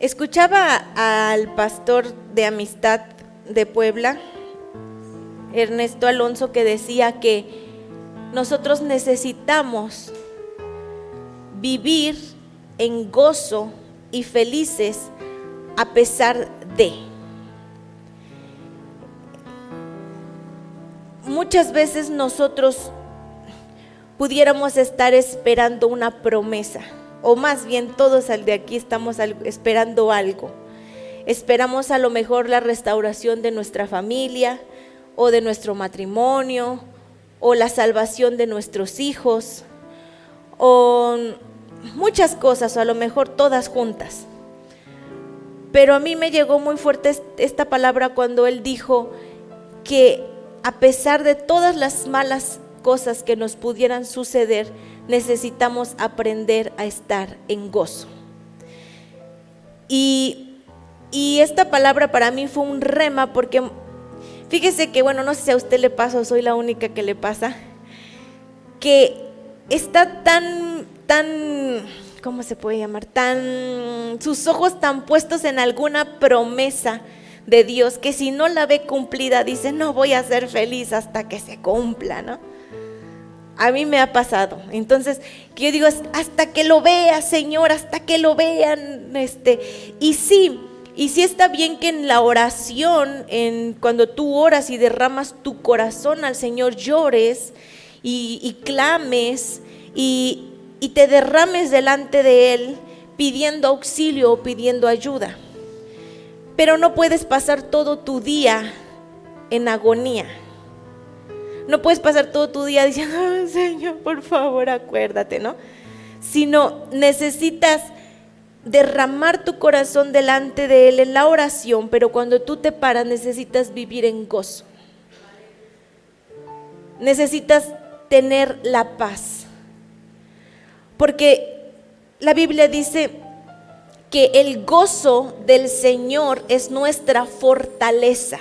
Escuchaba al pastor de Amistad de Puebla, Ernesto Alonso, que decía que nosotros necesitamos vivir en gozo y felices a pesar de. Muchas veces nosotros pudiéramos estar esperando una promesa, o más bien todos al de aquí estamos esperando algo. Esperamos a lo mejor la restauración de nuestra familia o de nuestro matrimonio, o la salvación de nuestros hijos, o muchas cosas, o a lo mejor todas juntas. Pero a mí me llegó muy fuerte esta palabra cuando él dijo que a pesar de todas las malas cosas que nos pudieran suceder, necesitamos aprender a estar en gozo. Y esta palabra para mí fue un rema, porque fíjese que, bueno, no sé si a usted le pasa o soy la única que le pasa, que está tan, ¿cómo se puede llamar? Sus ojos tan puestos en alguna promesa de Dios, que si no la ve cumplida, dice, no voy a ser feliz hasta que se cumpla, ¿no? A mí me ha pasado. Entonces, que yo digo, hasta que lo vea, Señor, hasta que lo vean, y sí está bien que en la oración, cuando tú oras y derramas tu corazón al Señor, llores y clames y te derrames delante de Él pidiendo auxilio o pidiendo ayuda. Pero no puedes pasar todo tu día en agonía. No puedes pasar todo tu día diciendo, oh, Señor, por favor, acuérdate, ¿no? Sino necesitas derramar tu corazón delante de Él en la oración, pero cuando tú te paras necesitas vivir en gozo. Necesitas tener la paz. Porque la Biblia dice que el gozo del Señor es nuestra fortaleza.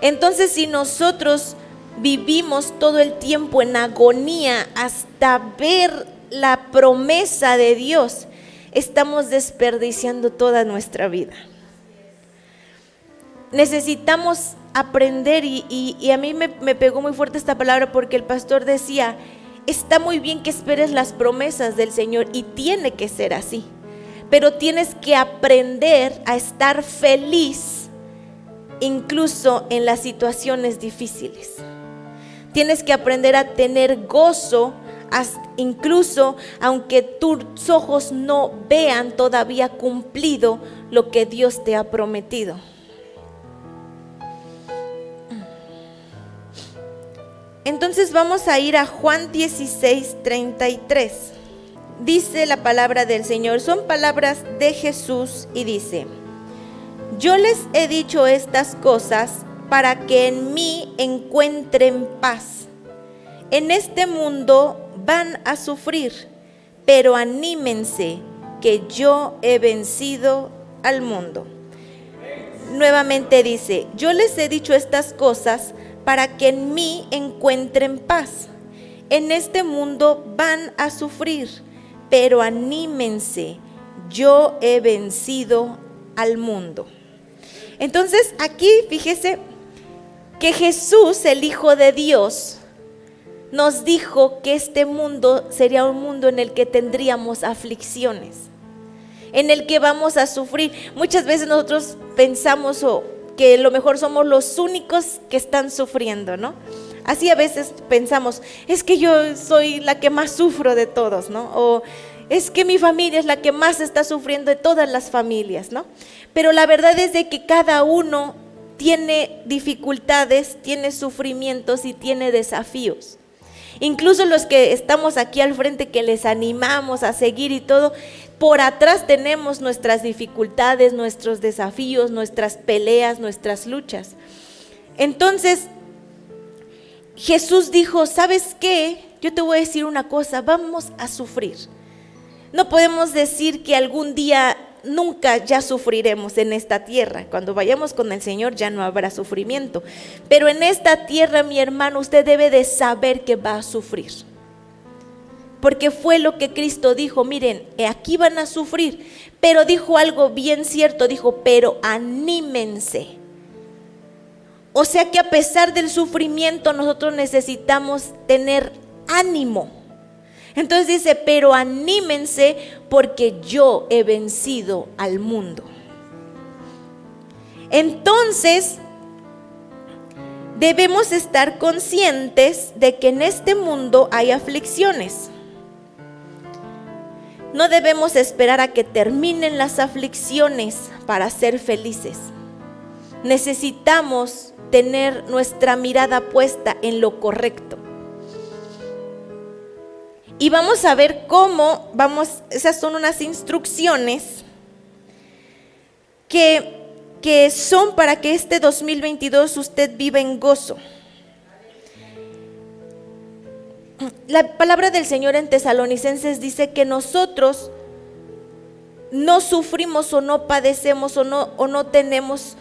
Entonces, si nosotros vivimos todo el tiempo en agonía hasta ver la promesa de Dios, estamos desperdiciando toda nuestra vida. Necesitamos aprender, y a mí me pegó muy fuerte esta palabra, porque el pastor decía, está muy bien que esperes las promesas del Señor, y tiene que ser así, pero tienes que aprender a estar feliz incluso en las situaciones difíciles. Tienes que aprender a tener gozo incluso aunque tus ojos no vean todavía cumplido lo que Dios te ha prometido. Entonces vamos a ir a Juan 16:33. Dice la palabra del Señor, son palabras de Jesús, y dice: yo les he dicho estas cosas para que en mí encuentren paz. En este mundo van a sufrir, pero anímense, que yo he vencido al mundo. Nuevamente dice, yo les he dicho estas cosas para que en mí encuentren paz. En este mundo van a sufrir, pero anímense, yo he vencido al mundo. Entonces aquí fíjese que Jesús, el Hijo de Dios, nos dijo que este mundo sería un mundo en el que tendríamos aflicciones, en el que vamos a sufrir. Muchas veces nosotros pensamos que a lo mejor somos los únicos que están sufriendo, ¿no? Así a veces pensamos, es que yo soy la que más sufro de todos, ¿no? O es que mi familia es la que más está sufriendo de todas las familias, ¿no? Pero la verdad es de que cada uno tiene dificultades, tiene sufrimientos y tiene desafíos. Incluso los que estamos aquí al frente, que les animamos a seguir y todo, por atrás tenemos nuestras dificultades, nuestros desafíos, nuestras peleas, nuestras luchas. Entonces, Jesús dijo, ¿sabes qué? Yo te voy a decir una cosa, vamos a sufrir. No podemos decir que algún día nunca ya sufriremos en esta tierra. Cuando vayamos con el Señor ya no habrá sufrimiento. Pero en esta tierra, mi hermano, usted debe de saber que va a sufrir. porque fue lo que Cristo dijo. Miren, aquí van a sufrir, pero dijo algo bien cierto, dijo, pero anímense. O sea que a pesar del sufrimiento nosotros necesitamos tener ánimo. Entonces dice, pero anímense porque yo he vencido al mundo. Entonces, debemos estar conscientes de que en este mundo hay aflicciones. No debemos esperar a que terminen las aflicciones para ser felices. Necesitamos tener nuestra mirada puesta en lo correcto. Y vamos a ver cómo esas son unas instrucciones que son para que este 2022 usted viva en gozo. La palabra del Señor en Tesalonicenses dice que nosotros no sufrimos o no padecemos o no tenemos,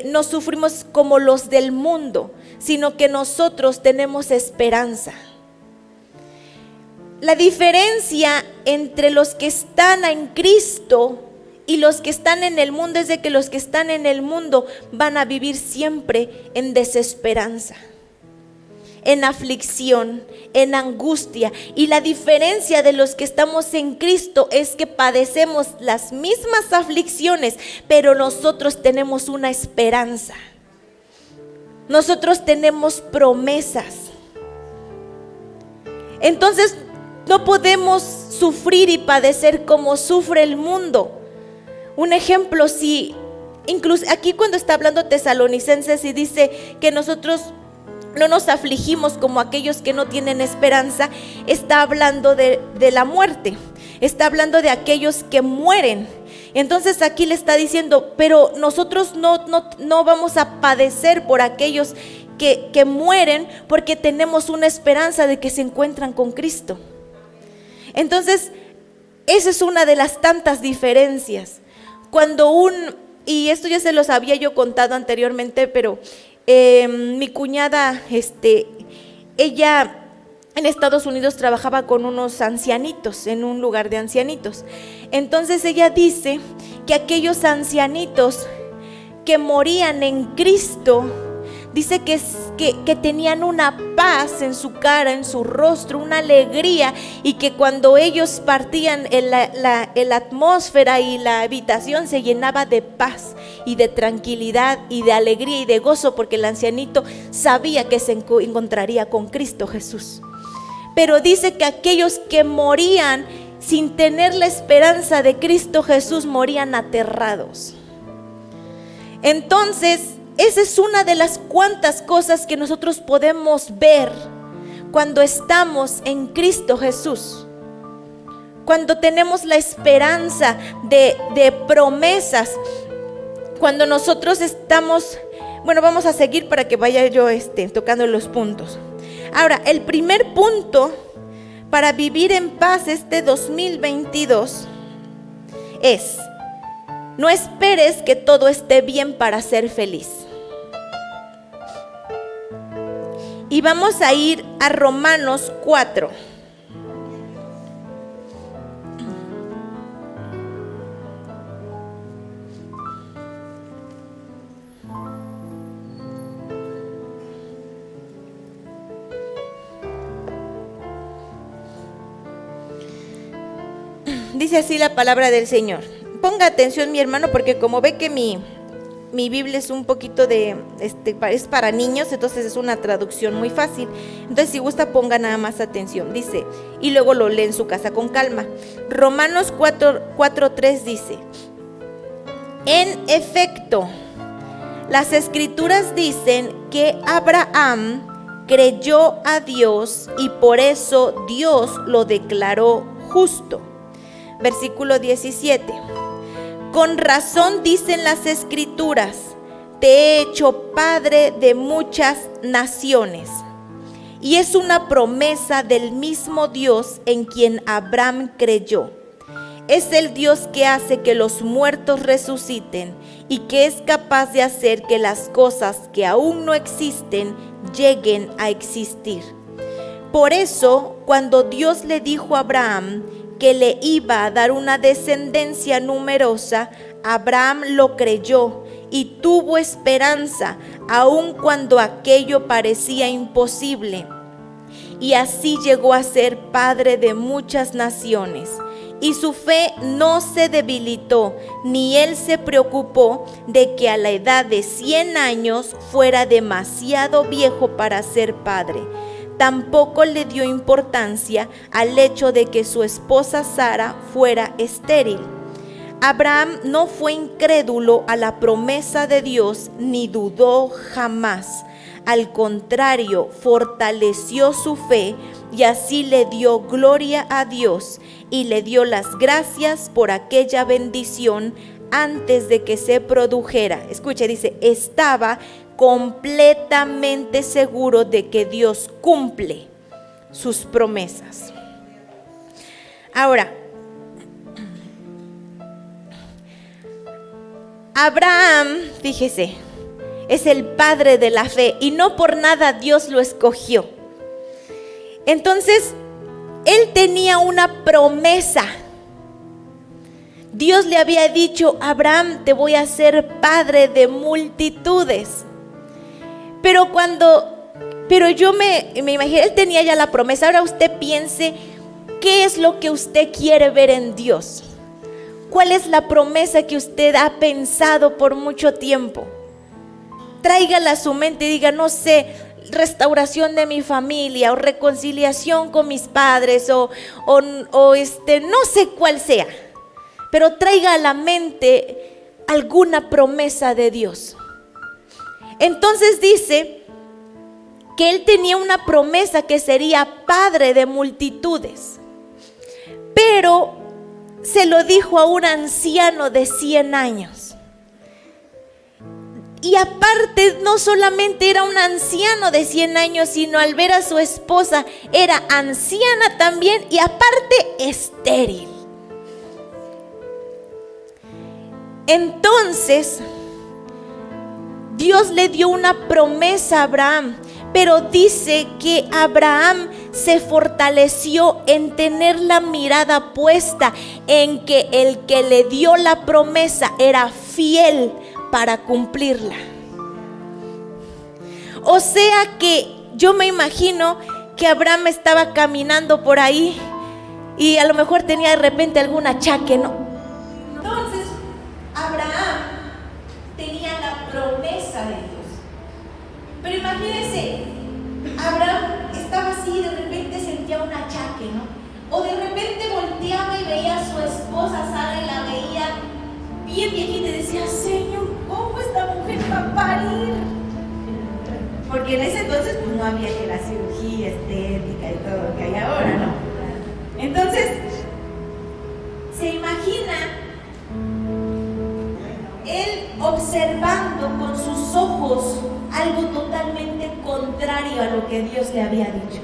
no sufrimos como los del mundo, sino que nosotros tenemos esperanza. La diferencia entre los que están en Cristo y los que están en el mundo es de que los que están en el mundo van a vivir siempre en desesperanza, en aflicción, en angustia. Y la diferencia de los que estamos en Cristo es que padecemos las mismas aflicciones, pero nosotros tenemos una esperanza. Nosotros tenemos promesas. Entonces, no podemos sufrir y padecer como sufre el mundo. Un ejemplo, si incluso aquí cuando está hablando Tesalonicenses y dice que nosotros no nos afligimos como aquellos que no tienen esperanza, está hablando de la muerte, está hablando de aquellos que mueren. Entonces aquí le está diciendo, pero nosotros no vamos a padecer por aquellos que mueren, porque tenemos una esperanza de que se encuentran con Cristo. Entonces, esa es una de las tantas diferencias. Y esto ya se los había yo contado anteriormente, pero mi cuñada, ella en Estados Unidos trabajaba con unos ancianitos, en un lugar de ancianitos. Entonces ella dice que aquellos ancianitos que morían en Cristo, dice que tenían una paz en su cara, en su rostro, una alegría, y que cuando ellos partían la atmósfera y la habitación se llenaba de paz y de tranquilidad y de alegría y de gozo, porque el ancianito sabía que se encontraría con Cristo Jesús. Pero dice que aquellos que morían sin tener la esperanza de Cristo Jesús morían aterrados. Entonces, esa es una de las cuantas cosas que nosotros podemos ver cuando estamos en Cristo Jesús. Cuando tenemos la esperanza de promesas. Cuando nosotros estamos, vamos a seguir para que vaya yo tocando los puntos. Ahora, el primer punto para vivir en paz este 2022 es: no esperes que todo esté bien para ser feliz. Y vamos a ir a Romanos 4. Dice así la palabra del Señor. Ponga atención, mi hermano, porque como ve que mi Biblia es un poquito es para niños, entonces es una traducción muy fácil. Entonces, si gusta, ponga nada más atención. Dice, y luego lo lee en su casa con calma. Romanos 4:3 dice: en efecto, las Escrituras dicen que Abraham creyó a Dios y por eso Dios lo declaró justo. Versículo 17. Con razón dicen las Escrituras: te he hecho padre de muchas naciones. Y es una promesa del mismo Dios en quien Abraham creyó. Es el Dios que hace que los muertos resuciten y que es capaz de hacer que las cosas que aún no existen lleguen a existir. Por eso, cuando Dios le dijo a Abraham que le iba a dar una descendencia numerosa, Abraham lo creyó y tuvo esperanza, aun cuando aquello parecía imposible. Y así llegó a ser padre de muchas naciones. Y su fe no se debilitó, ni él se preocupó de que a la edad de 100 años fuera demasiado viejo para ser padre. Tampoco le dio importancia al hecho de que su esposa Sara fuera estéril. Abraham no fue incrédulo a la promesa de Dios, ni dudó jamás. Al contrario, fortaleció su fe y así le dio gloria a Dios y le dio las gracias por aquella bendición antes de que se produjera. Escuche, dice, estaba completamente seguro de que Dios cumple sus promesas. Ahora, Abraham, fíjese, es el padre de la fe y no por nada Dios lo escogió. Entonces, él tenía una promesa. Dios le había dicho: Abraham, te voy a hacer padre de multitudes. Pero yo me imagino, él tenía ya la promesa. Ahora usted piense, ¿qué es lo que usted quiere ver en Dios? ¿Cuál es la promesa que usted ha pensado por mucho tiempo? Tráigala a su mente y diga, no sé, restauración de mi familia, o reconciliación con mis padres, o no sé cuál sea, pero traiga a la mente alguna promesa de Dios. Entonces dice que él tenía una promesa que sería padre de multitudes, pero se lo dijo a un anciano de 100 años. Y aparte, no solamente era un anciano de 100 años, sino al ver a su esposa, era anciana también y aparte estéril. Entonces, Dios le dio una promesa a Abraham, pero dice que Abraham se fortaleció en tener la mirada puesta en que el que le dio la promesa era fiel para cumplirla. O sea que yo me imagino que Abraham estaba caminando por ahí y a lo mejor tenía de repente algún achaque, ¿no? Entonces Abraham tenía la promesa de Dios. Pero imagínense, Abraham estaba así y de repente sentía un achaque, ¿no? O de repente volteaba y veía a su esposa Sara y la veía bien viejita y decía, Señor, ¿cómo esta mujer va a parir? Porque en ese entonces pues no había que la cirugía estética y todo lo que hay ahora, ¿no? Entonces, se imagina él observando con sus ojos algo totalmente contrario a lo que Dios le había dicho.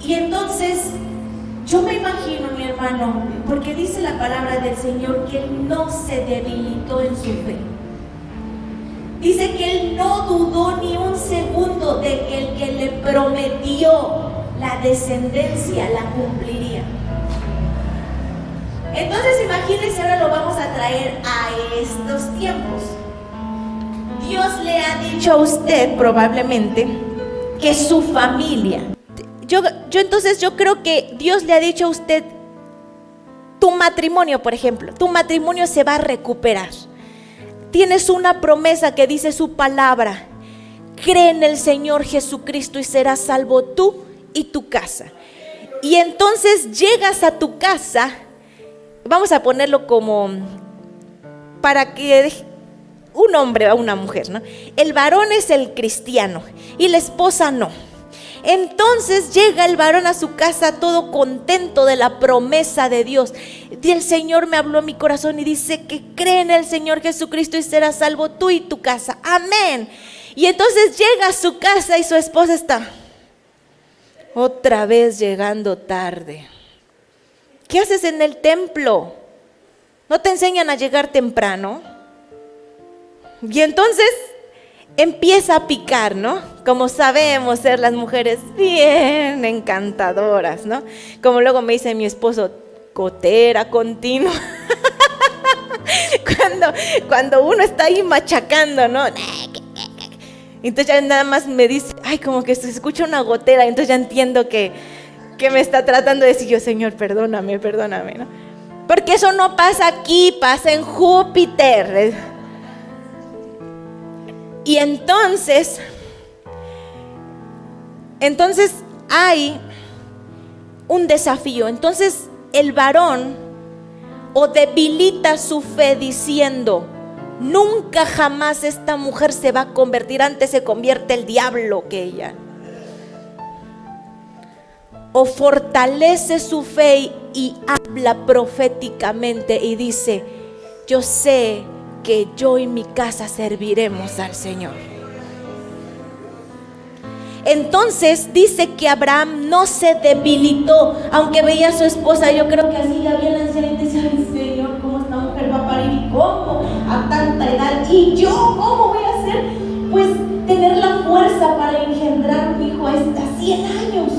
Y entonces yo me imagino, mi hermano, porque dice la palabra del Señor que él no se debilitó en su fe. Dice que él no dudó ni un segundo de que el que le prometió la descendencia la cumpliría. Entonces imagínense, ahora lo vamos a traer a estos tiempos. Dios le ha dicho a usted probablemente que su familia, yo creo que Dios le ha dicho a usted, tu matrimonio, por ejemplo, tu matrimonio se va a recuperar. Tienes una promesa que dice su palabra: cree en el Señor Jesucristo y serás salvo tú y tu casa. Y entonces llegas a tu casa, vamos a ponerlo como para que un hombre o una mujer, ¿no? El varón es el cristiano y la esposa no. Entonces llega el varón a su casa todo contento de la promesa de Dios. Y el Señor me habló a mi corazón y dice que cree en el Señor Jesucristo y serás salvo tú y tu casa. Amén. Y entonces llega a su casa y su esposa está otra vez llegando tarde. ¿Qué haces en el templo? ¿No te enseñan a llegar temprano? Y entonces empieza a picar, ¿no? Como sabemos ser las mujeres bien encantadoras, ¿no? Como luego me dice mi esposo, gotera continua. Cuando uno está ahí machacando, ¿no? Entonces ya nada más me dice, ay, como que se escucha una gotera. Entonces ya entiendo que me está tratando de decir yo, Señor, perdóname, ¿no? Porque eso no pasa aquí, pasa en Júpiter. Y entonces hay un desafío. Entonces el varón o debilita su fe diciendo, nunca jamás esta mujer se va a convertir, antes se convierte el diablo que ella. O fortalece su fe y habla proféticamente y dice, yo sé que yo y mi casa serviremos al Señor. Entonces dice que Abraham no se debilitó, aunque veía a su esposa, yo creo que así ya bien anciana y decía, ay Señor, ¿cómo esta mujer va a parir? ¿Y cómo? A tanta edad. ¿Y yo cómo voy a hacer? Pues tener la fuerza para engendrar un hijo hasta 100 años.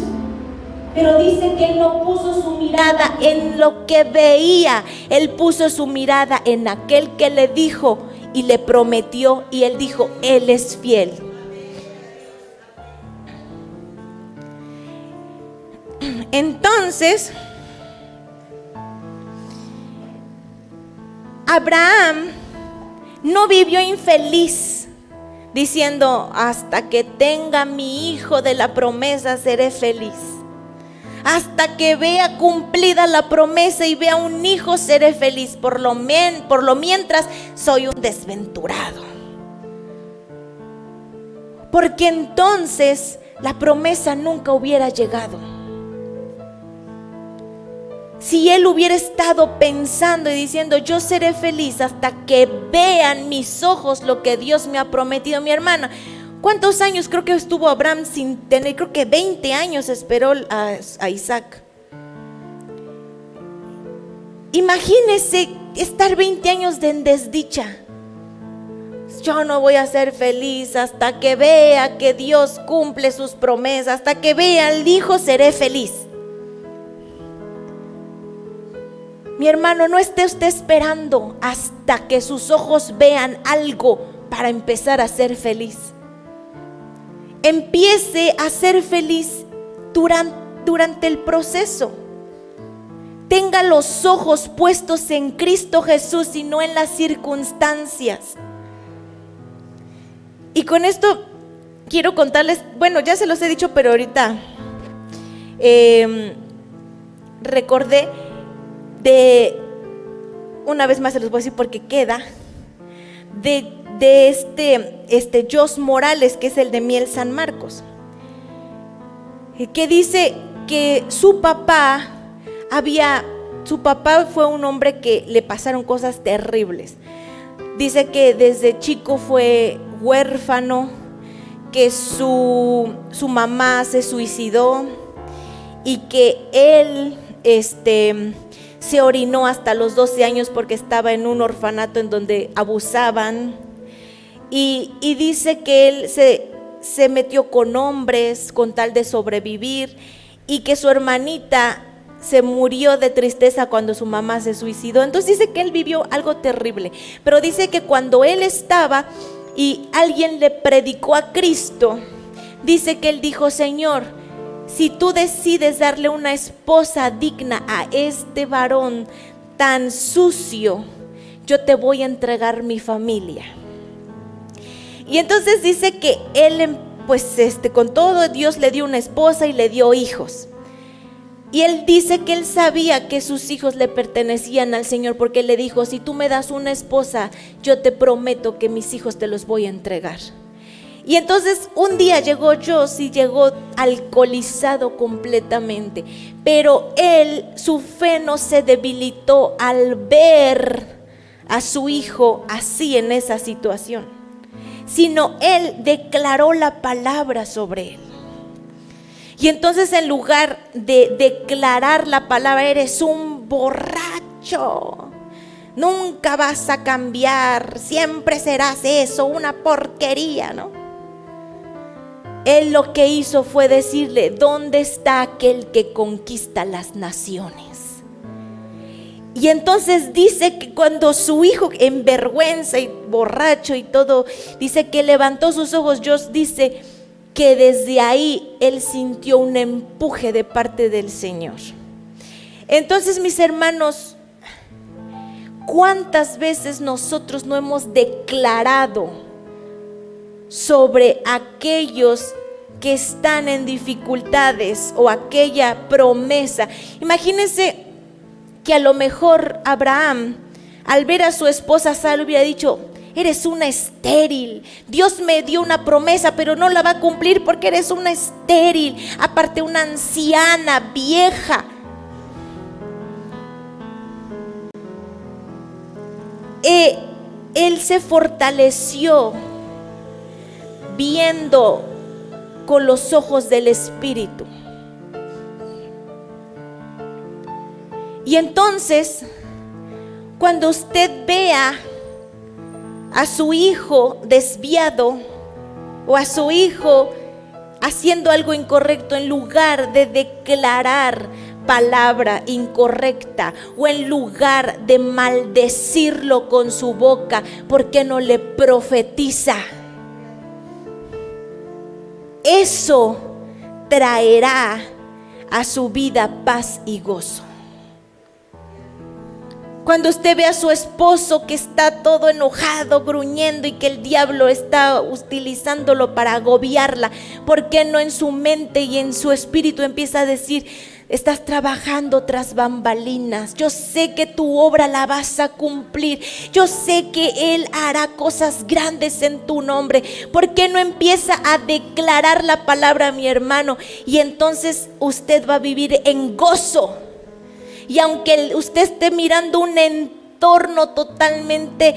Pero dice que él no puso su mirada en lo que veía, él puso su mirada en aquel que le dijo y le prometió, y él dijo, él es fiel. Entonces, Abraham no vivió infeliz diciendo, hasta que tenga mi hijo de la promesa seré feliz. Hasta que vea cumplida la promesa y vea un hijo seré feliz. Por lo mientras soy un desventurado. Porque entonces la promesa nunca hubiera llegado. Si él hubiera estado pensando y diciendo, yo seré feliz hasta que vean mis ojos lo que Dios me ha prometido. Mi hermana, ¿cuántos años creo que estuvo Abraham sin tener? Creo que 20 años esperó a Isaac. Imagínese estar 20 años de desdicha. Yo no voy a ser feliz hasta que vea que Dios cumple sus promesas. Hasta que vea al hijo seré feliz. Mi hermano, no esté usted esperando hasta que sus ojos vean algo para empezar a ser feliz. Empiece a ser feliz durante el proceso. Tenga los ojos puestos en Cristo Jesús y no en las circunstancias. Y con esto quiero contarles, bueno, ya se los he dicho, pero ahorita recordé una vez más se los voy a decir porque queda, de Jos Morales, que es el de Miel San Marcos, que dice que su papá fue un hombre que le pasaron cosas terribles. Dice que desde chico fue huérfano, que su mamá se suicidó y que él se orinó hasta los 12 años porque estaba en un orfanato en donde abusaban. Y dice que él se metió con hombres con tal de sobrevivir, y que su hermanita se murió de tristeza cuando su mamá se suicidó. Entonces dice que él vivió algo terrible, pero dice que cuando él estaba y alguien le predicó a Cristo, dice que él dijo, Señor, si tú decides darle una esposa digna a este varón tan sucio, yo te voy a entregar mi familia. Y entonces dice que él, pues con todo, Dios le dio una esposa y le dio hijos. Y él dice que él sabía que sus hijos le pertenecían al Señor, porque él le dijo, si tú me das una esposa, yo te prometo que mis hijos te los voy a entregar. Y entonces un día llegó Jos y llegó alcoholizado completamente, pero su fe no se debilitó al ver a su hijo así en esa situación, sino él declaró la palabra sobre él. Y entonces, en lugar de declarar la palabra, eres un borracho, nunca vas a cambiar, siempre serás eso, una porquería, ¿no? Él lo que hizo fue decirle: ¿dónde está aquel que conquista las naciones? Y entonces dice que cuando su hijo, en vergüenza y borracho y todo, dice que levantó sus ojos, Dios dice que desde ahí él sintió un empuje de parte del Señor. Entonces, mis hermanos, ¿cuántas veces nosotros no hemos declarado sobre aquellos que están en dificultades o aquella promesa? Imagínense que a lo mejor Abraham, al ver a su esposa Sara, hubiera dicho: eres una estéril, Dios me dio una promesa pero no la va a cumplir porque eres una estéril, aparte una anciana, vieja. Él se fortaleció viendo con los ojos del Espíritu. Y entonces, cuando usted vea a su hijo desviado o a su hijo haciendo algo incorrecto, en lugar de declarar palabra incorrecta o en lugar de maldecirlo con su boca, ¿por qué no le profetiza? Eso traerá a su vida paz y gozo. Cuando usted ve a su esposo que está todo enojado, gruñendo, y que el diablo está utilizándolo para agobiarla, ¿por qué no en su mente y en su espíritu empieza a decir: estás trabajando tras bambalinas, yo sé que tu obra la vas a cumplir, yo sé que Él hará cosas grandes en tu nombre? ¿Por qué no empieza a declarar la palabra, mi hermano? Y entonces usted va a vivir en gozo. Y aunque usted esté mirando un entorno totalmente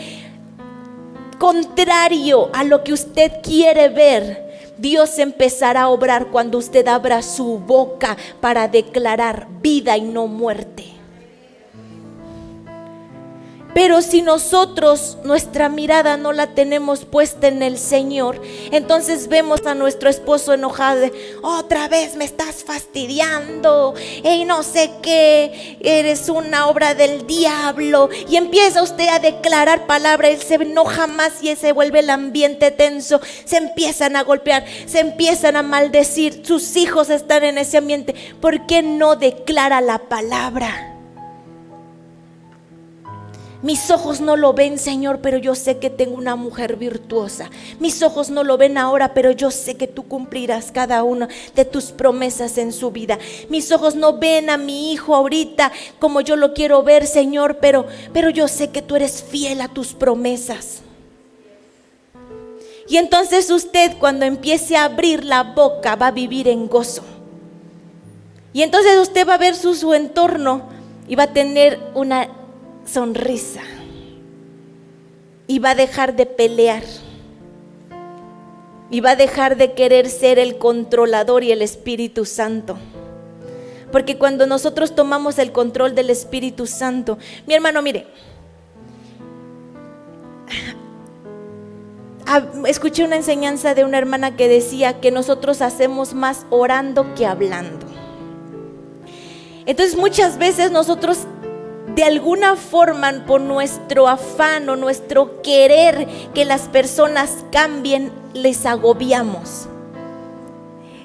contrario a lo que usted quiere ver, Dios empezará a obrar cuando usted abra su boca para declarar vida y no muerte. Pero si nosotros nuestra mirada no la tenemos puesta en el Señor, entonces vemos a nuestro esposo enojado: otra vez me estás fastidiando, y no sé qué, eres una obra del diablo. Y empieza usted a declarar palabra, él se enoja más y se vuelve el ambiente tenso, se empiezan a golpear, se empiezan a maldecir, sus hijos están en ese ambiente. ¿Por qué no declara la palabra? Mis ojos no lo ven, Señor, pero yo sé que tengo una mujer virtuosa. Mis ojos no lo ven ahora, pero yo sé que tú cumplirás cada una de tus promesas en su vida. Mis ojos no ven a mi hijo ahorita como yo lo quiero ver, Señor, pero yo sé que tú eres fiel a tus promesas. Y entonces usted, cuando empiece a abrir la boca, va a vivir en gozo. Y entonces usted va a ver su entorno y va a tener una sonrisa y va a dejar de pelear y va a dejar de querer ser el controlador y el Espíritu Santo. Porque cuando nosotros tomamos el control del Espíritu Santo, mi hermano, mire, escuché una enseñanza de una hermana que decía que nosotros hacemos más orando que hablando. Entonces muchas veces nosotros, de alguna forma, por nuestro afán o nuestro querer que las personas cambien, les agobiamos.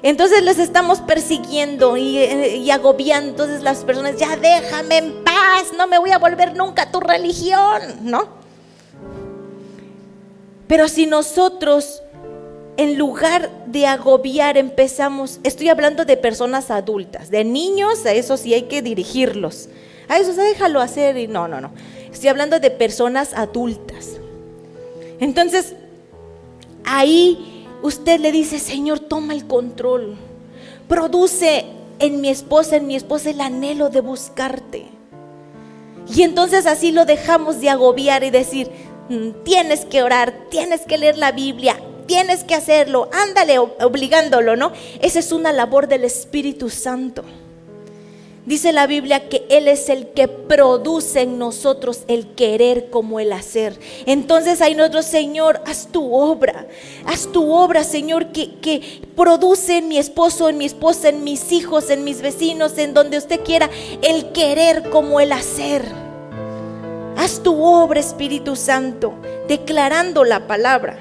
Entonces les estamos persiguiendo y agobiando. Entonces las personas: ya déjame en paz, no me voy a volver nunca a tu religión, ¿no? Pero si nosotros, en lugar de agobiar, empezamos, estoy hablando de personas adultas, de niños, a eso sí hay que dirigirlos. A eso déjalo hacer, y no. Estoy hablando de personas adultas. Entonces, ahí usted le dice: Señor, toma el control. Produce en mi esposa el anhelo de buscarte. Y entonces así lo dejamos de agobiar y decir: tienes que orar, tienes que leer la Biblia, tienes que hacerlo, ándale, obligándolo, ¿no? Esa es una labor del Espíritu Santo. Dice la Biblia que Él es el que produce en nosotros el querer como el hacer. Entonces ahí nosotros, Señor, haz tu obra, Señor, que produce en mi esposo, en mi esposa, en mis hijos, en mis vecinos, en donde usted quiera, el querer como el hacer. Haz tu obra, Espíritu Santo, declarando la palabra.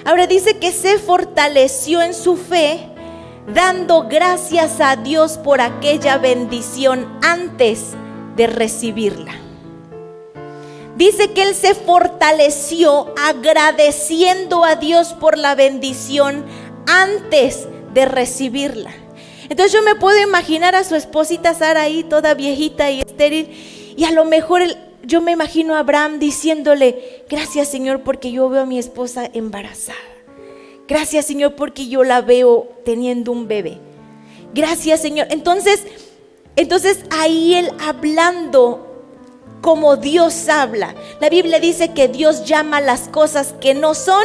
Ahora dice que se fortaleció en su fe, dando gracias a Dios por aquella bendición antes de recibirla. Dice que él se fortaleció agradeciendo a Dios por la bendición antes de recibirla. Entonces yo me puedo imaginar a su esposita Sara ahí toda viejita y estéril, y a lo mejor yo me imagino a Abraham diciéndole: gracias, Señor, porque yo veo a mi esposa embarazada. Gracias, Señor, porque yo la veo teniendo un bebé. Gracias, Señor. Entonces ahí él hablando como Dios habla. La Biblia dice que Dios llama las cosas que no son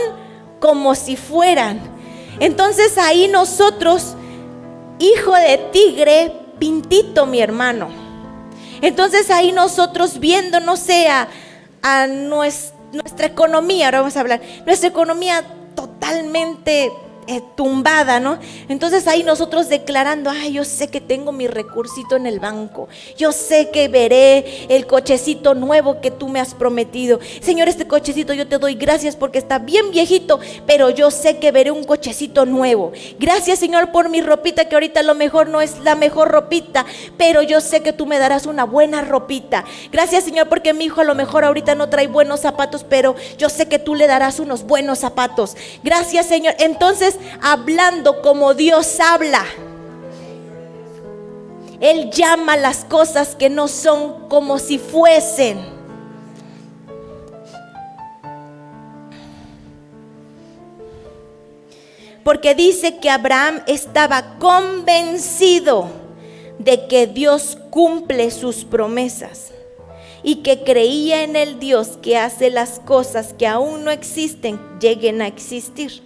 como si fueran. Entonces ahí nosotros, hijo de tigre, pintito, mi hermano. Entonces ahí nosotros viendo, no sé, a nuestra economía, ahora vamos a hablar, nuestra economía totalmente tumbada, ¿no? Entonces ahí nosotros declarando: ay, yo sé que tengo mi recursito en el banco, yo sé que veré el cochecito nuevo que tú me has prometido. Señor, este cochecito yo te doy gracias porque está bien viejito, pero yo sé que veré un cochecito nuevo. Gracias, Señor, por mi ropita, que ahorita a lo mejor no es la mejor ropita, pero yo sé que tú me darás una buena ropita. Gracias, Señor, porque mi hijo a lo mejor ahorita no trae buenos zapatos, pero yo sé que tú le darás unos buenos zapatos. Gracias, Señor. Entonces, hablando como Dios habla, Él llama las cosas que no son como si fuesen. Porque dice que Abraham estaba convencido de que Dios cumple sus promesas y que creía en el Dios que hace las cosas que aún no existen lleguen a existir.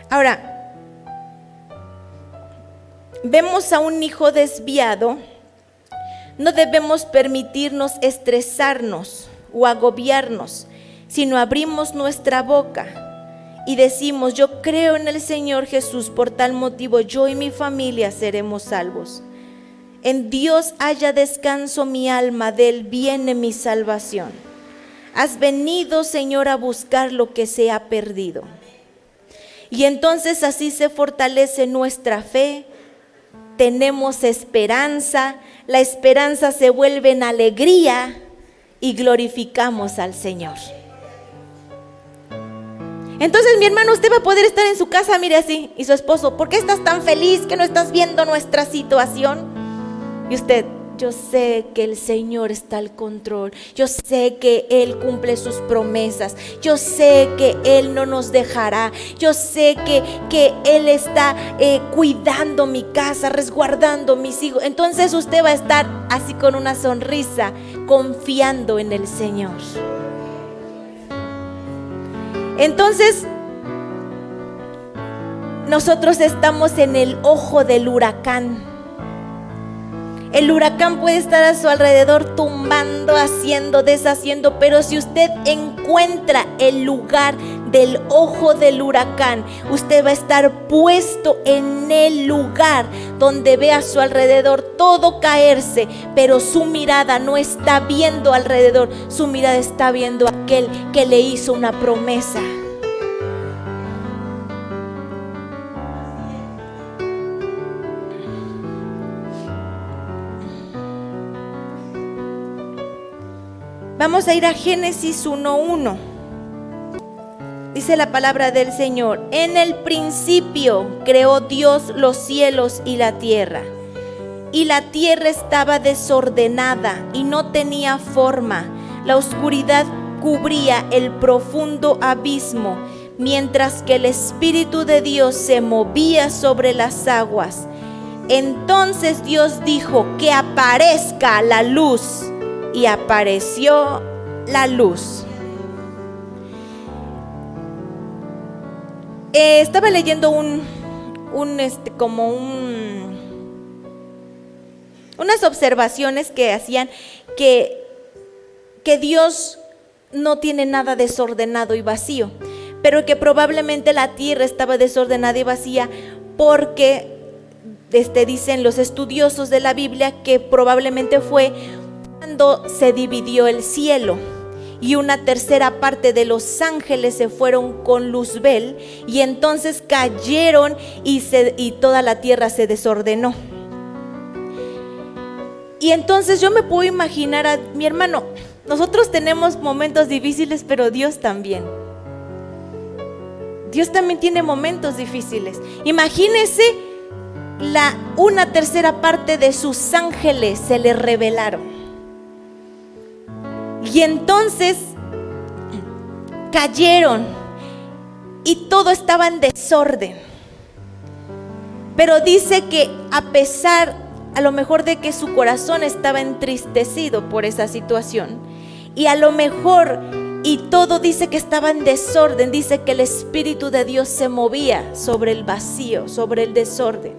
Ahora, vemos a un hijo desviado. No debemos permitirnos estresarnos o agobiarnos, sino abrimos nuestra boca y decimos: yo creo en el Señor Jesús, por tal motivo yo y mi familia seremos salvos. En Dios haya descanso mi alma, de Él viene mi salvación. Has venido, Señor, a buscar lo que se ha perdido. Y entonces así se fortalece nuestra fe, tenemos esperanza, la esperanza se vuelve en alegría y glorificamos al Señor. Entonces, mi hermano, usted va a poder estar en su casa, mire así, y su esposo: ¿por qué estás tan feliz que no estás viendo nuestra situación? Y usted: yo sé que el Señor está al control, yo sé que Él cumple sus promesas, yo sé que Él no nos dejará, yo sé que Él está cuidando mi casa, resguardando mis hijos. Entonces usted va a estar así con una sonrisa, confiando en el Señor. Entonces nosotros estamos en el ojo del huracán. El huracán puede estar a su alrededor tumbando, haciendo, deshaciendo, pero si usted encuentra el lugar del ojo del huracán, usted va a estar puesto en el lugar donde ve a su alrededor todo caerse, pero su mirada no está viendo alrededor, su mirada está viendo a aquel que le hizo una promesa. Vamos a ir a Génesis 1:1. Dice la palabra del Señor: en el principio creó Dios los cielos y la tierra estaba desordenada y no tenía forma. La oscuridad cubría el profundo abismo, mientras que el Espíritu de Dios se movía sobre las aguas. Entonces Dios dijo: que aparezca la luz. Y apareció la luz. estaba leyendo unas observaciones que hacían que Dios no tiene nada desordenado y vacío, pero que probablemente la tierra estaba desordenada y vacía porque dicen los estudiosos de la Biblia que probablemente fue cuando se dividió el cielo y una tercera parte de los ángeles se fueron con Luzbel y entonces cayeron y toda la tierra se desordenó. Y entonces yo me puedo imaginar a mi hermano, nosotros tenemos momentos difíciles, pero Dios también. Dios también tiene momentos difíciles. Imagínese, una tercera parte de sus ángeles se le rebelaron. Y entonces cayeron y todo estaba en desorden. Pero dice que a lo mejor de que su corazón estaba entristecido por esa situación, y a lo mejor, y todo dice que estaba en desorden, dice que el Espíritu de Dios se movía sobre el vacío, sobre el desorden.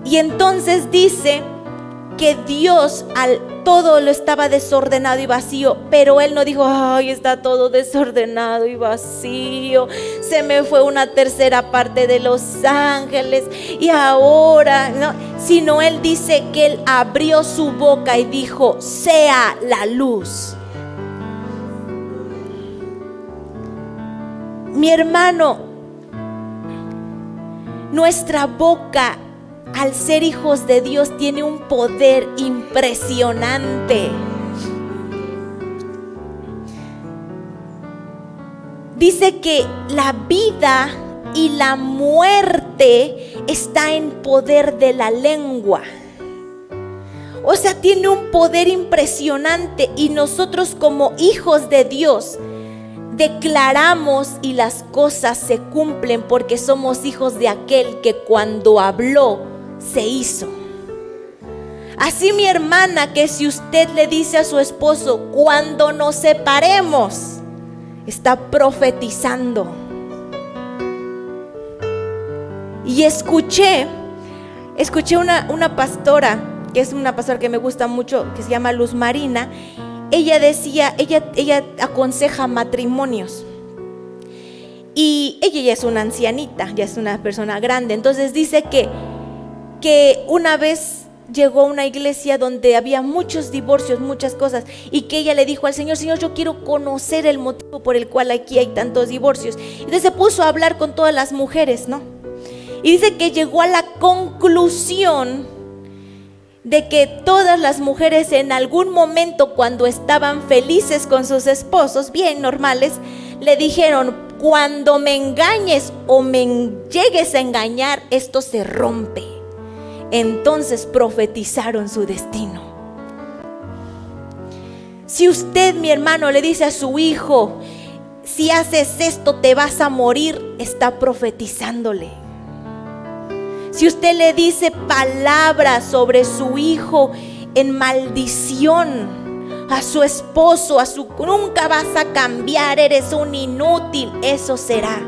Y entonces dice que Dios todo lo estaba desordenado y vacío, pero Él no dijo, ay, está todo desordenado y vacío, se me fue una tercera parte de los ángeles y ahora, no, sino Él dice que Él abrió su boca y dijo, sea la luz. Mi hermano, nuestra boca, al ser hijos de Dios, tiene un poder impresionante. Dice que la vida y la muerte está en poder de la lengua. O sea, tiene un poder impresionante y nosotros como hijos de Dios declaramos y las cosas se cumplen porque somos hijos de aquel que cuando habló se hizo. Así, mi hermana, que si usted le dice a su esposo, cuando nos separemos, está profetizando. Y escuché una pastora, que es una pastora que me gusta mucho, que se llama Luz Marina. Ella decía, ella aconseja matrimonios. Y ella ya es una ancianita, ya es una persona grande. Entonces dice que una vez llegó a una iglesia donde había muchos divorcios, muchas cosas, y que ella le dijo al Señor, Señor, yo quiero conocer el motivo por el cual aquí hay tantos divorcios. Entonces se puso a hablar con todas las mujeres, ¿no? Y dice que llegó a la conclusión de que todas las mujeres en algún momento, cuando estaban felices con sus esposos, bien normales, le dijeron, cuando me engañes o me llegues a engañar, esto se rompe. Entonces profetizaron su destino. Si usted, mi hermano, le dice a su hijo, si haces esto te vas a morir, está profetizándole. Si usted le dice palabras sobre su hijo en maldición, a su esposo, nunca vas a cambiar, eres un inútil, eso será,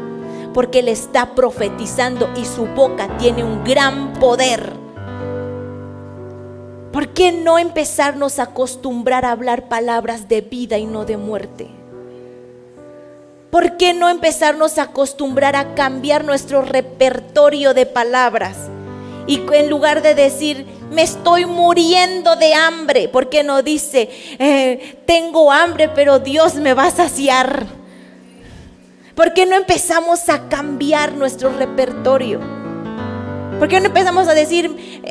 porque le está profetizando y su boca tiene un gran poder. ¿Por qué no empezarnos a acostumbrar a hablar palabras de vida y no de muerte? ¿Por qué no empezarnos a acostumbrar a cambiar nuestro repertorio de palabras? Y en lugar de decir, me estoy muriendo de hambre, ¿por qué no dice, tengo hambre pero Dios me va a saciar? ¿Por qué no empezamos a cambiar nuestro repertorio? ¿Por qué no empezamos a decir,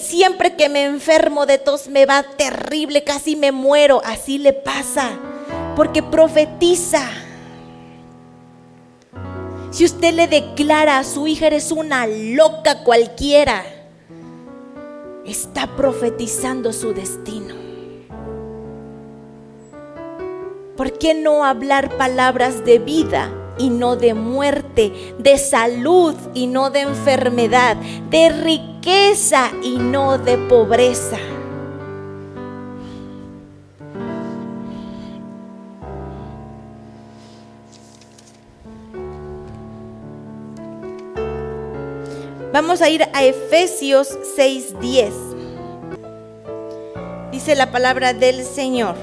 siempre que me enfermo de tos me va terrible, casi me muero? Así le pasa, porque profetiza. Si usted le declara a su hija, eres una loca cualquiera, está profetizando su destino. ¿Por qué no hablar palabras de vida y no de muerte, de salud y no de enfermedad, de riqueza y no de pobreza? Vamos a ir a Efesios 6:10. Dice la palabra del Señor: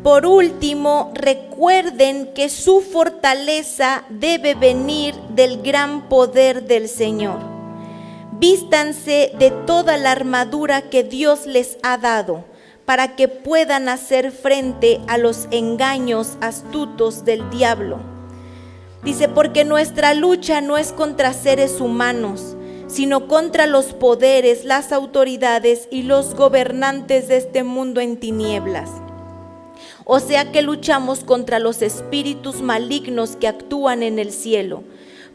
por último, recuerden que su fortaleza debe venir del gran poder del Señor. Vístanse de toda la armadura que Dios les ha dado, para que puedan hacer frente a los engaños astutos del diablo. Dice, porque nuestra lucha no es contra seres humanos, sino contra los poderes, las autoridades y los gobernantes de este mundo en tinieblas. O sea que luchamos contra los espíritus malignos que actúan en el cielo.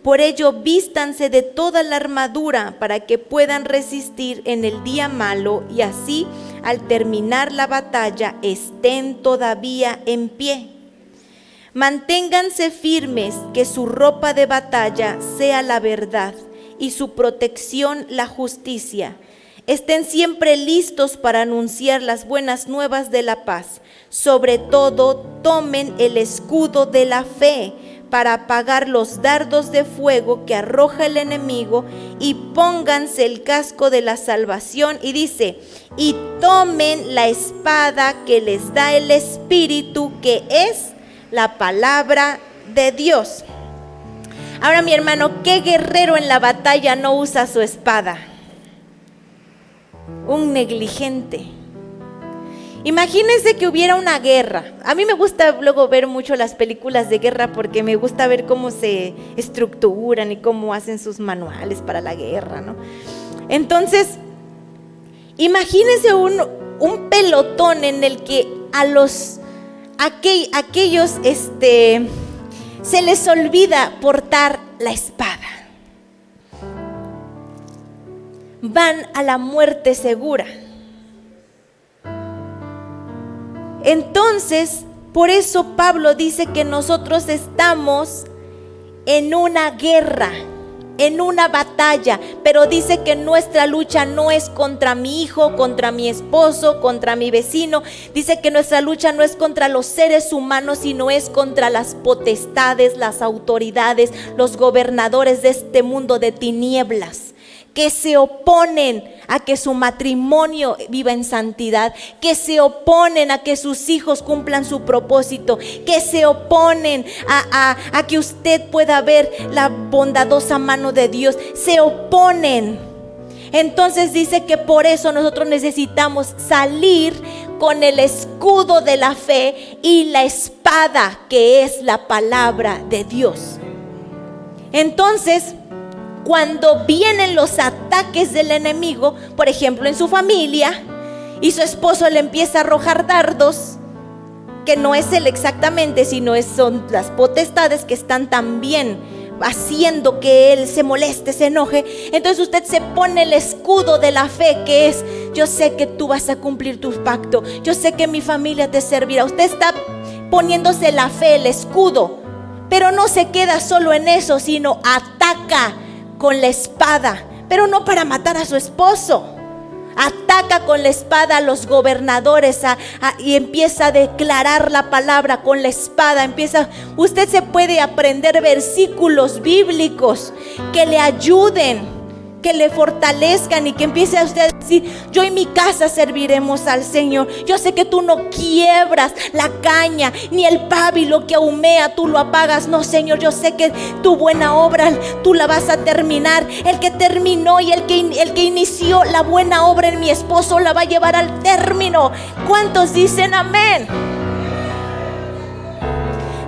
Por ello, vístanse de toda la armadura para que puedan resistir en el día malo y así, al terminar la batalla, estén todavía en pie. Manténganse firmes, que su ropa de batalla sea la verdad y su protección la justicia. Estén siempre listos para anunciar las buenas nuevas de la paz. Sobre todo, tomen el escudo de la fe para apagar los dardos de fuego que arroja el enemigo, y pónganse el casco de la salvación. Y dice, y tomen la espada que les da el Espíritu, que es la palabra de Dios. Ahora, mi hermano, ¿qué guerrero en la batalla no usa su espada? Un negligente. Imagínense que hubiera una guerra. A mí me gusta luego ver mucho las películas de guerra porque me gusta ver cómo se estructuran y cómo hacen sus manuales para la guerra, ¿no? Entonces, imagínense un pelotón en el que aquellos se les olvida portar la espada. Van a la muerte segura. Entonces, por eso Pablo dice que nosotros estamos en una guerra, en una batalla, pero dice que nuestra lucha no es contra mi hijo, contra mi esposo, contra mi vecino. Dice que nuestra lucha no es contra los seres humanos, sino es contra las potestades, las autoridades, los gobernadores de este mundo de tinieblas, que se oponen a que su matrimonio viva en santidad, que se oponen a que sus hijos cumplan su propósito, que se oponen a que usted pueda ver la bondadosa mano de Dios, se oponen. Entonces dice que por eso nosotros necesitamos salir con el escudo de la fe y la espada, que es la palabra de Dios. Entonces, cuando vienen los ataques del enemigo, por ejemplo en su familia, y su esposo le empieza a arrojar dardos, que no es él exactamente, sino son las potestades que están también haciendo que él se moleste, se enoje. Entonces usted se pone el escudo de la fe, que es: yo sé que tú vas a cumplir tu pacto, yo sé que mi familia te servirá. Usted está poniéndose la fe, el escudo, pero no se queda solo en eso, sino ataca con la espada, pero no para matar a su esposo. Ataca con la espada a los gobernadores y empieza a declarar la palabra con la espada. Usted se puede aprender versículos bíblicos que le ayuden, que le fortalezcan, y que empiece a usted a decir: yo y mi casa serviremos al Señor. Yo sé que tú no quiebras la caña, ni el pábilo que humea tú lo apagas. No, Señor, yo sé que tu buena obra tú la vas a terminar. El que terminó y el que inició la buena obra en mi esposo la va a llevar al término. ¿Cuántos dicen amén?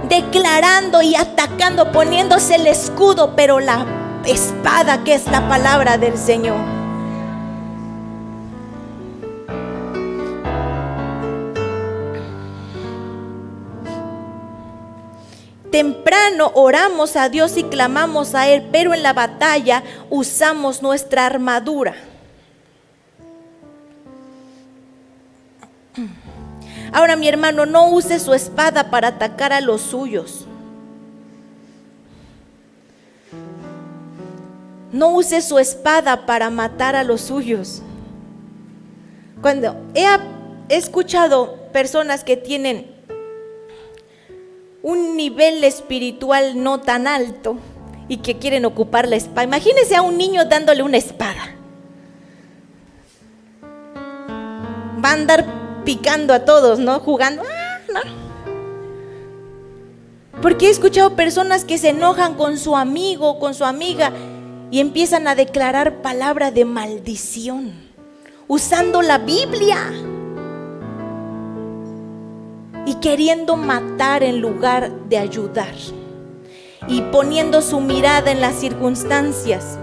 Declarando y atacando, poniéndose el escudo, pero la espada, que es la palabra del Señor. Temprano oramos a Dios y clamamos a Él, pero en la batalla usamos nuestra armadura. Ahora, mi hermano, no use su espada para atacar a los suyos. No use su espada para matar a los suyos. Cuando he escuchado personas que tienen un nivel espiritual no tan alto y que quieren ocupar la espada. Imagínense a un niño dándole una espada. Va a andar picando a todos, ¿no? Jugando. ¿No? Porque he escuchado personas que se enojan con su amigo, con su amiga, y empiezan a declarar palabra de maldición, usando la Biblia y queriendo matar en lugar de ayudar, y poniendo su mirada en las circunstancias.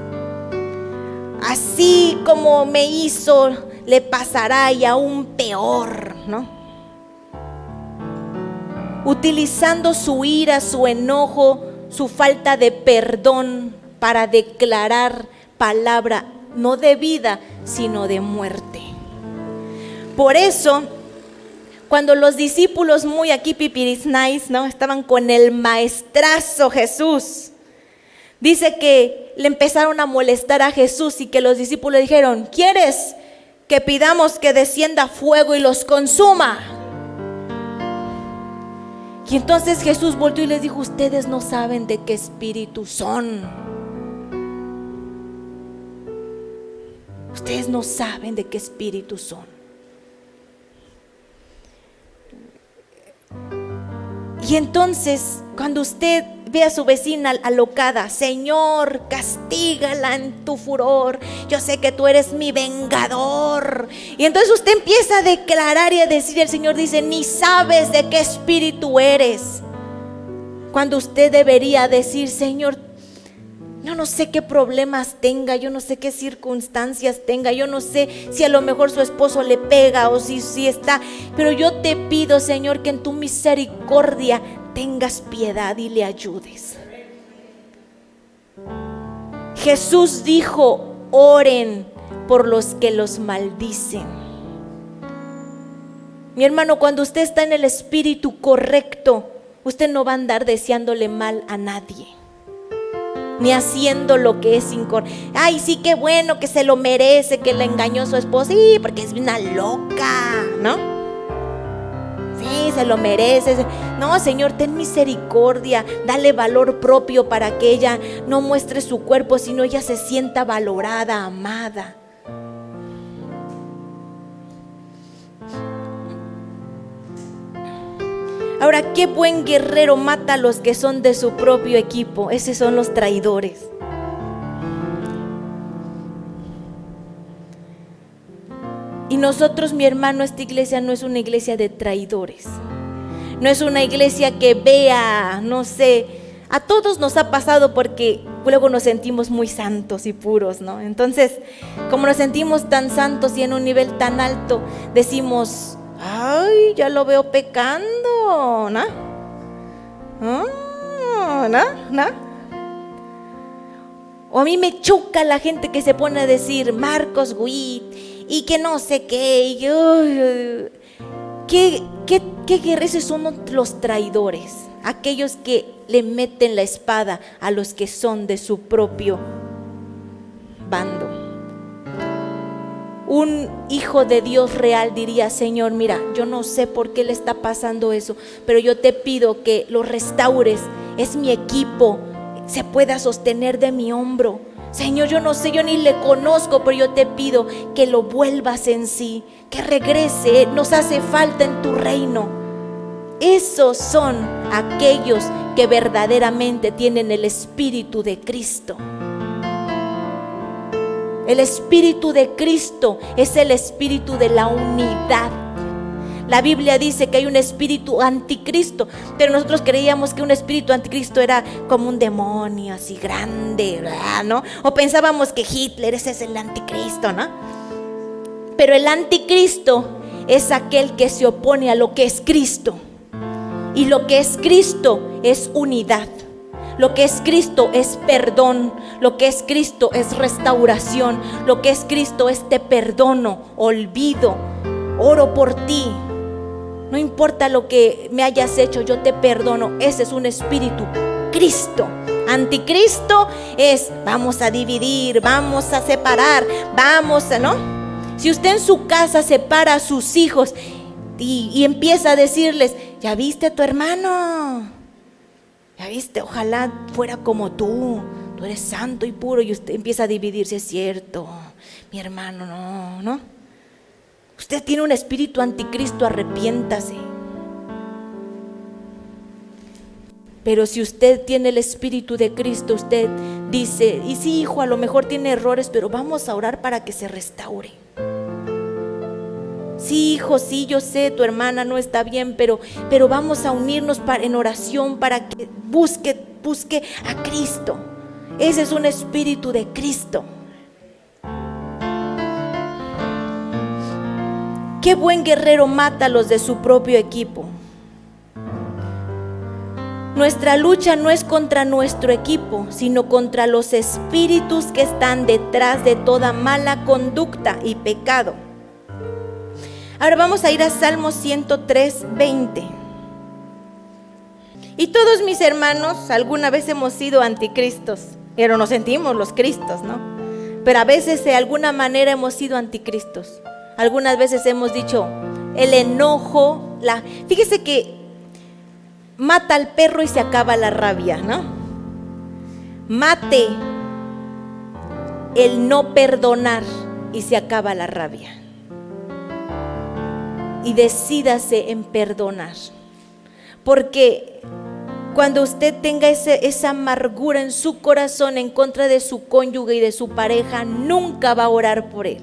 Así como me hizo, le pasará y aún peor, ¿no? Utilizando su ira, su enojo, su falta de perdón para declarar palabra no de vida, sino de muerte. Por eso, cuando los discípulos muy aquí pipirisnais, ¿no?, estaban con el maestrazo Jesús, dice que le empezaron a molestar a Jesús y que los discípulos dijeron: ¿quieres que pidamos que descienda fuego y los consuma? Y entonces Jesús volvió y les dijo: ustedes no saben de qué espíritu son. Ustedes no saben de qué espíritu son. Y entonces, cuando usted ve a su vecina alocada: Señor, castígala en tu furor, yo sé que tú eres mi vengador. Y entonces usted empieza a declarar y a decir, el Señor dice: ni sabes de qué espíritu eres. Cuando usted debería decir: Señor, yo no sé qué problemas tenga, yo no sé qué circunstancias tenga, yo no sé si a lo mejor su esposo le pega o si está, pero yo te pido, Señor, que en tu misericordia tengas piedad y le ayudes. Jesús dijo: oren por los que los maldicen. Mi hermano, cuando usted está en el espíritu correcto, usted no va a andar deseándole mal a nadie, ni haciendo lo que es incorrecto. Ay, sí, qué bueno, que se lo merece, que le engañó a su esposa. Sí, porque es una loca, ¿no? Sí, se lo merece. No, Señor, ten misericordia, dale valor propio para que ella no muestre su cuerpo, sino ella se sienta valorada, amada. Ahora, qué buen guerrero mata a los que son de su propio equipo. Esos son los traidores. Y nosotros, mi hermano, esta iglesia no es una iglesia de traidores. No es una iglesia que vea, no sé, a todos nos ha pasado porque luego nos sentimos muy santos y puros, ¿no? Entonces, como nos sentimos tan santos y en un nivel tan alto, decimos: ay, ya lo veo pecando, ¿no? ¿No? O a mí me choca la gente que se pone a decir Marcos Witt y que no sé qué. Y ¿qué guerreros son los traidores? Aquellos que le meten la espada a los que son de su propio bando. Un hijo de Dios real diría: Señor, mira, yo no sé por qué le está pasando eso, pero yo te pido que lo restaures. Es mi equipo, se pueda sostener de mi hombro. Señor, yo no sé, yo ni le conozco, pero yo te pido que lo vuelvas en sí, que regrese, nos hace falta en tu reino. Esos son aquellos que verdaderamente tienen el Espíritu de Cristo. El Espíritu de Cristo es el espíritu de la unidad. La Biblia dice que hay un espíritu anticristo, pero nosotros creíamos que un espíritu anticristo era como un demonio así grande, ¿no? O pensábamos que Hitler ese es el anticristo, ¿no? Pero el anticristo es aquel que se opone a lo que es Cristo. Y lo que es Cristo es unidad. Lo que es Cristo es perdón. Lo que es Cristo es restauración. Lo que es Cristo es te perdono, olvido, oro por ti. No importa lo que me hayas hecho, yo te perdono. Ese es un espíritu Cristo. Anticristo es vamos a dividir, vamos a separar, vamos a, ¿no? Si usted en su casa separa a sus hijos y empieza a decirles: ya viste a tu hermano, ya viste, ojalá fuera como tú, tú eres santo y puro, y usted empieza a dividirse. Es cierto, mi hermano, no. Usted tiene un espíritu anticristo, arrepiéntase. Pero si usted tiene el espíritu de Cristo, usted dice, y sí, hijo, a lo mejor tiene errores, pero vamos a orar para que se restaure. Sí, hijo, sí, yo sé, tu hermana no está bien, pero vamos a unirnos en oración para que busque a Cristo. Ese es un espíritu de Cristo. Qué buen guerrero mata a los de su propio equipo. Nuestra lucha no es contra nuestro equipo, sino contra los espíritus que están detrás de toda mala conducta y pecado. Ahora vamos a ir a Salmo 103, 20. Y todos mis hermanos alguna vez hemos sido anticristos, pero nos sentimos los cristos, ¿no? Pero a veces de alguna manera hemos sido anticristos. Algunas veces hemos dicho el enojo, fíjese que mata al perro y se acaba la rabia, ¿no? Mate el no perdonar y se acaba la rabia. Y decídase en perdonar. Porque cuando usted tenga esa amargura en su corazón en contra de su cónyuge y de su pareja, nunca va a orar por él.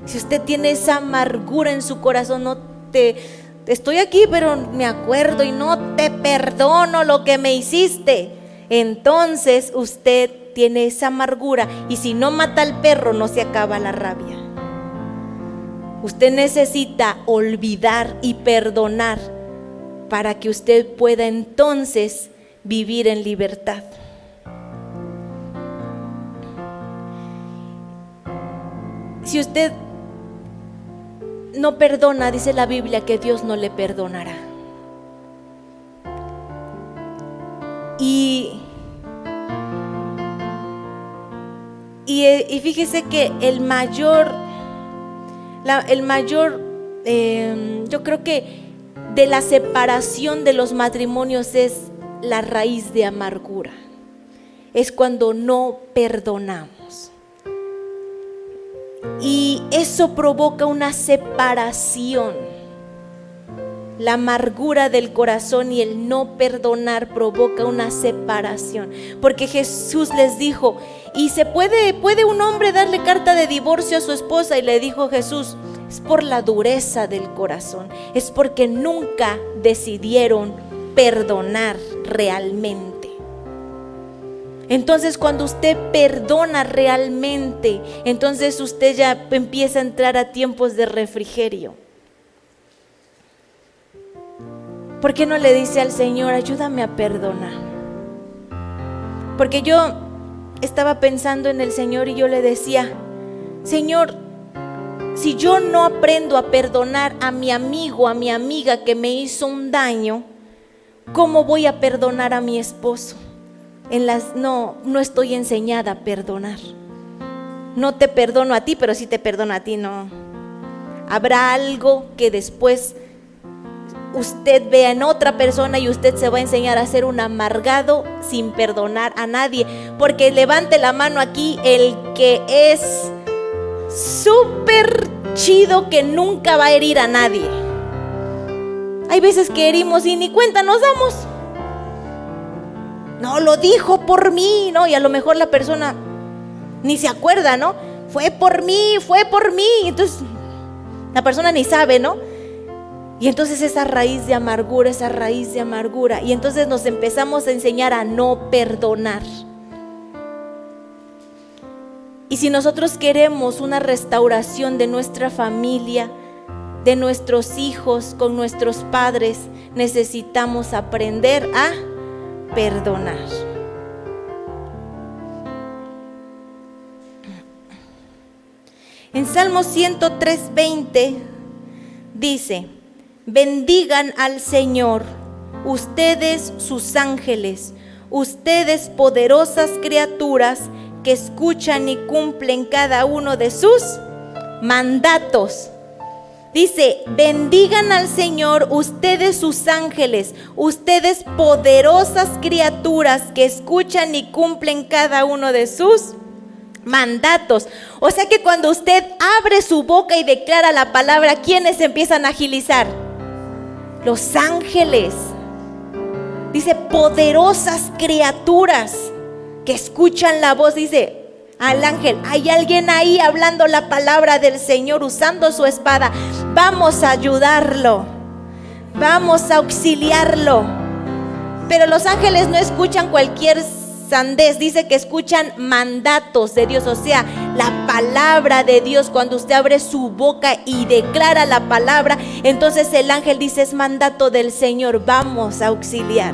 Si usted tiene esa amargura en su corazón, estoy aquí, pero me acuerdo y no te perdono lo que me hiciste. Entonces usted tiene esa amargura, y si no mata al perro, no se acaba la rabia. Usted necesita olvidar y perdonar para que usted pueda entonces vivir en libertad. Si usted no perdona, dice la Biblia que Dios no le perdonará. Y fíjese que el mayor, yo creo que de la separación de los matrimonios es la raíz de amargura. Es cuando no perdonamos. Y eso provoca una separación. La amargura del corazón y el no perdonar provoca una separación. Porque Jesús les dijo, ¿y puede un hombre darle carta de divorcio a su esposa? Y le dijo Jesús, es por la dureza del corazón. Es porque nunca decidieron perdonar realmente. Entonces cuando usted perdona realmente, entonces usted ya empieza a entrar a tiempos de refrigerio. ¿Por qué no le dice al Señor, ayúdame a perdonar? Porque yo estaba pensando en el Señor y yo le decía, Señor, si yo no aprendo a perdonar a mi amigo, a mi amiga que me hizo un daño, ¿cómo voy a perdonar a mi esposo? No estoy enseñada a perdonar. No te perdono a ti, pero sí te perdono a ti, no. Habrá algo que después usted vea en otra persona y usted se va a enseñar a ser un amargado sin perdonar a nadie. Porque levante la mano aquí el que es súper chido, que nunca va a herir a nadie. Hay veces que herimos y ni cuenta nos damos. No, lo dijo por mí, ¿no? Y a lo mejor la persona ni se acuerda, ¿no? Fue por mí. Entonces la persona ni sabe, ¿no? Y entonces esa raíz de amargura. Y entonces nos empezamos a enseñar a no perdonar. Y si nosotros queremos una restauración de nuestra familia, de nuestros hijos, con nuestros padres, necesitamos aprender a perdonar. En Salmo 103:20 dice: bendigan al Señor, ustedes sus ángeles, ustedes poderosas criaturas que escuchan y cumplen cada uno de sus mandatos. Dice, bendigan al Señor ustedes sus ángeles, ustedes poderosas criaturas que escuchan y cumplen cada uno de sus mandatos. O sea que cuando usted abre su boca y declara la palabra, ¿quiénes empiezan a agilizar? Los ángeles. Dice, poderosas criaturas que escuchan la voz. Dice al ángel, hay alguien ahí hablando la palabra del Señor, usando su espada. Vamos a ayudarlo, vamos a auxiliarlo. Pero los ángeles no escuchan cualquier sandez, dice que escuchan mandatos de Dios, o sea, la palabra de Dios. Cuando usted abre su boca y declara la palabra, entonces el ángel dice, es mandato del Señor, vamos a auxiliar.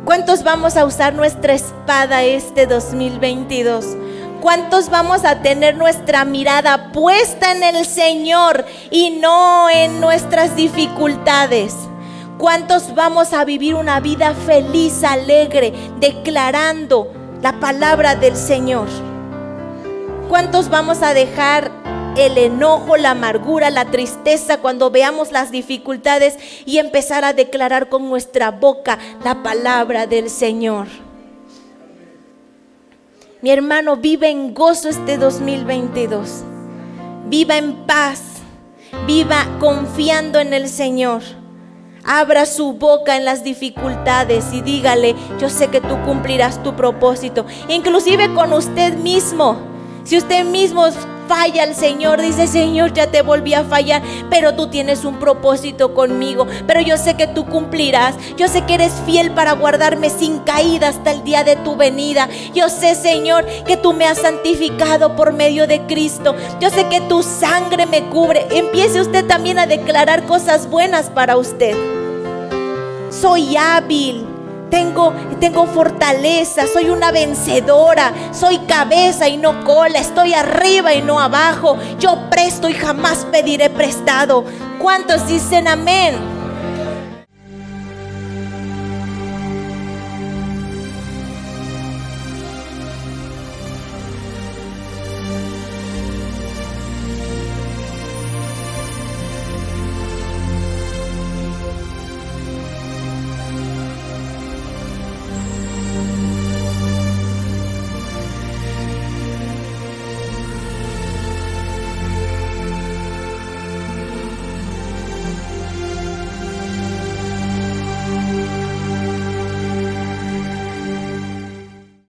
¿Cuántos vamos a usar nuestra espada este 2022? ¿Cuántos vamos a tener nuestra mirada puesta en el Señor y no en nuestras dificultades? ¿Cuántos vamos a vivir una vida feliz, alegre, declarando la palabra del Señor? ¿Cuántos vamos a dejar el enojo, la amargura, la tristeza cuando veamos las dificultades y empezar a declarar con nuestra boca la palabra del Señor? Mi hermano, viva en gozo este 2022. Viva en paz. Viva confiando en el Señor. Abra su boca en las dificultades y dígale, yo sé que tú cumplirás tu propósito. Inclusive con usted mismo. Si usted mismo falla al Señor, dice, Señor, ya te volví a fallar, pero tú tienes un propósito conmigo. Pero yo sé que tú cumplirás. Yo sé que eres fiel para guardarme sin caída hasta el día de tu venida. Yo sé, Señor, que tú me has santificado por medio de Cristo. Yo sé que tu sangre me cubre. Empiece usted también a declarar cosas buenas para usted. Soy hábil. Tengo fortaleza, soy una vencedora, soy cabeza y no cola, estoy arriba y no abajo, yo presto y jamás pediré prestado. ¿Cuántos dicen amén?